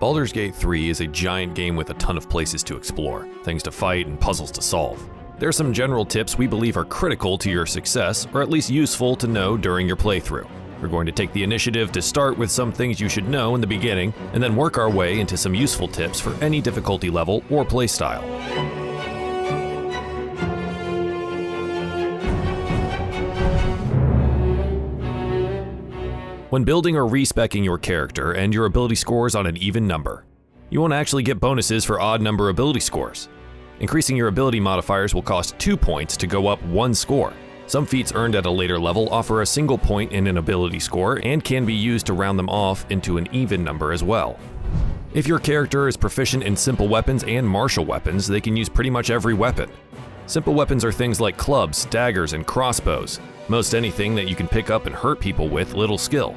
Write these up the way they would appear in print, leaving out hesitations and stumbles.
Baldur's Gate 3 is a giant game with a ton of places to explore, things to fight, and puzzles to solve. There are some general tips we believe are critical to your success, or at least useful to know during your playthrough. We're going to take the initiative to start with some things you should know in the beginning, and then work our way into some useful tips for any difficulty level or playstyle. When building or respecking your character and your ability scores on an even number, you won't actually get bonuses for odd number ability scores. Increasing your ability modifiers will cost 2 points to go up 1 score. Some feats earned at a later level offer a single point in an ability score and can be used to round them off into an even number as well. If your character is proficient in simple weapons and martial weapons, they can use pretty much every weapon. Simple weapons are things like clubs, daggers, and crossbows, most anything that you can pick up and hurt people with little skill.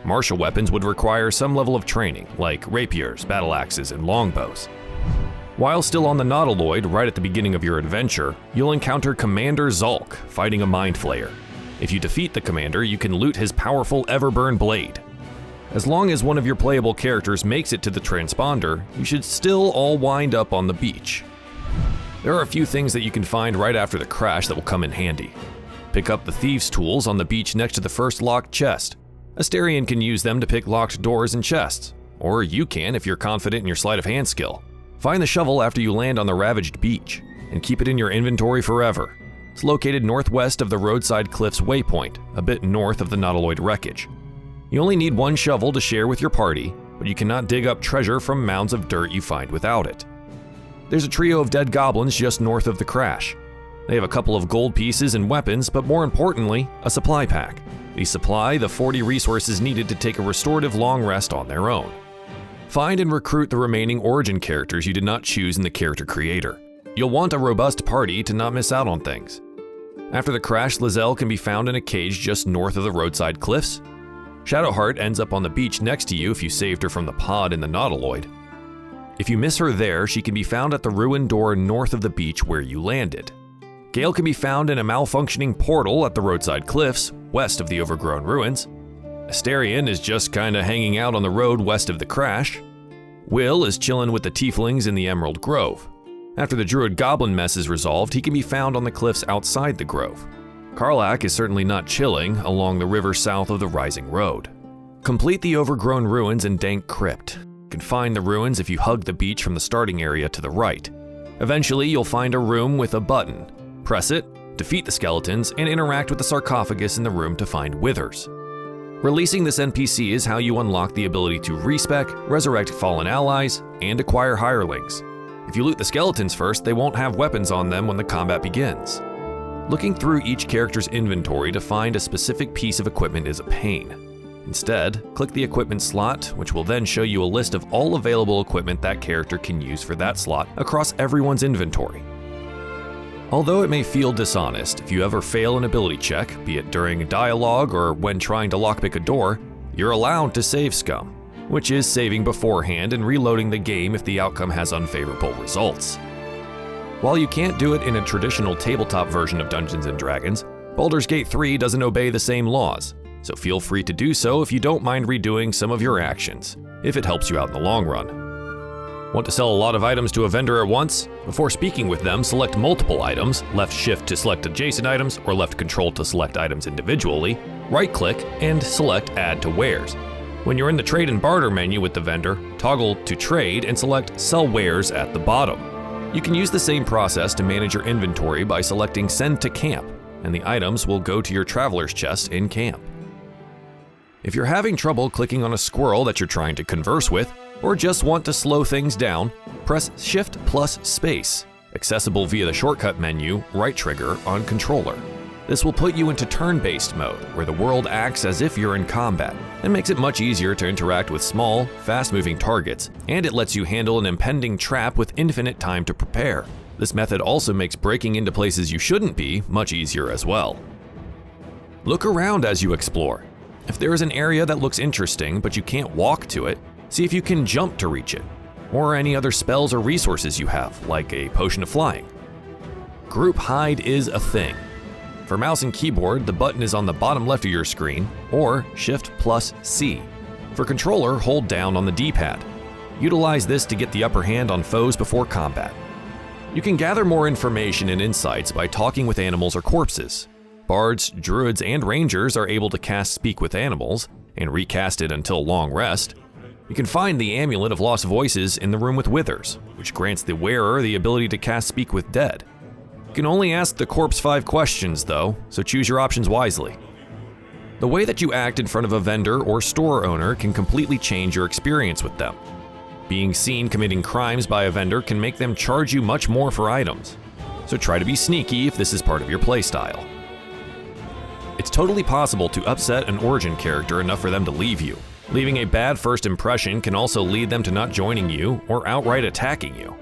Martial weapons would require some level of training, like rapiers, battle axes, and longbows. While still on the Nautiloid, right at the beginning of your adventure, you'll encounter Commander Zulk, fighting a Mind Flayer. If you defeat the commander, you can loot his powerful Everburn blade. As long as one of your playable characters makes it to the transponder, you should still all wind up on the beach. There are a few things that you can find right after the crash that will come in handy. Pick up the thieves' tools on the beach next to the first locked chest. Astarion can use them to pick locked doors and chests, or you can if you're confident in your sleight of hand skill. Find the shovel after you land on the ravaged beach, and keep it in your inventory forever. It's located northwest of the roadside cliffs waypoint, a bit north of the Nautiloid wreckage. You only need 1 shovel to share with your party, but you cannot dig up treasure from mounds of dirt you find without it. There's a trio of dead goblins just north of the crash. They have a couple of gold pieces and weapons, but more importantly, a supply pack. These supply the 40 resources needed to take a restorative long rest on their own. Find and recruit the remaining origin characters you did not choose in the character creator. You'll want a robust party to not miss out on things. After the crash, Lizelle can be found in a cage just north of the roadside cliffs. Shadowheart ends up on the beach next to you if you saved her from the pod in the Nautiloid. If you miss her there, she can be found at the ruined door north of the beach where you landed. Gale can be found in a malfunctioning portal at the roadside cliffs, west of the overgrown ruins. Astarion is just kinda hanging out on the road west of the crash. Will is chillin' with the tieflings in the Emerald Grove. After the druid goblin mess is resolved, he can be found on the cliffs outside the grove. Karlach is certainly not chilling along the river south of the rising road. Complete the overgrown ruins and dank crypt. You can find the ruins if you hug the beach from the starting area to the right. Eventually, you'll find a room with a button. Press it, defeat the skeletons, and interact with the sarcophagus in the room to find withers. Releasing this NPC is how you unlock the ability to respec, resurrect fallen allies, and acquire hirelings. If you loot the skeletons first, they won't have weapons on them when the combat begins. Looking through each character's inventory to find a specific piece of equipment is a pain. Instead, click the equipment slot, which will then show you a list of all available equipment that character can use for that slot across everyone's inventory. Although it may feel dishonest, if you ever fail an ability check, be it during a dialogue or when trying to lockpick a door, you're allowed to save scum, which is saving beforehand and reloading the game if the outcome has unfavorable results. While you can't do it in a traditional tabletop version of Dungeons & Dragons, Baldur's Gate 3 doesn't obey the same laws, so feel free to do so if you don't mind redoing some of your actions, if it helps you out in the long run. Want to sell a lot of items to a vendor at once? Before speaking with them, select multiple items, left shift to select adjacent items, or left control to select items individually, right-click, and select Add to Wares. When you're in the Trade and Barter menu with the vendor, toggle to Trade and select Sell Wares at the bottom. You can use the same process to manage your inventory by selecting Send to Camp, and the items will go to your traveler's chest in camp. If you're having trouble clicking on a squirrel that you're trying to converse with, or just want to slow things down, press Shift plus Space, accessible via the shortcut menu, right trigger on controller. This will put you into turn-based mode, where the world acts as if you're in combat, and makes it much easier to interact with small, fast-moving targets, and it lets you handle an impending trap with infinite time to prepare. This method also makes breaking into places you shouldn't be much easier as well. Look around as you explore. If there is an area that looks interesting but you can't walk to it, see if you can jump to reach it, or any other spells or resources you have, like a potion of flying. Group hide is a thing. For mouse and keyboard, the button is on the bottom left of your screen, or Shift plus C. For controller, hold down on the D-pad. Utilize this to get the upper hand on foes before combat. You can gather more information and insights by talking with animals or corpses. Bards, druids, and rangers are able to cast Speak with Animals, and recast it until long rest. You can find the Amulet of Lost Voices in the room with Withers, which grants the wearer the ability to cast Speak with Dead. You can only ask the corpse 5 questions though, so choose your options wisely. The way that you act in front of a vendor or store owner can completely change your experience with them. Being seen committing crimes by a vendor can make them charge you much more for items, so try to be sneaky if this is part of your playstyle. It's totally possible to upset an origin character enough for them to leave you. Leaving a bad first impression can also lead them to not joining you or outright attacking you.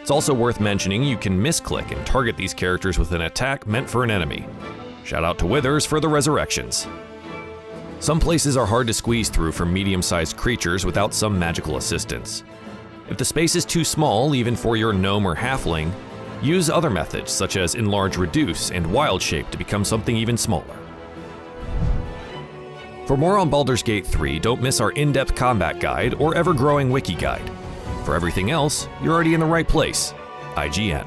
It's also worth mentioning you can misclick and target these characters with an attack meant for an enemy. Shout out to Withers for the resurrections. Some places are hard to squeeze through for medium-sized creatures without some magical assistance. If the space is too small, even for your gnome or halfling, use other methods such as Enlarge Reduce and Wild Shape to become something even smaller. For more on Baldur's Gate 3, don't miss our in-depth combat guide or ever-growing wiki guide. For everything else, you're already in the right place. IGN.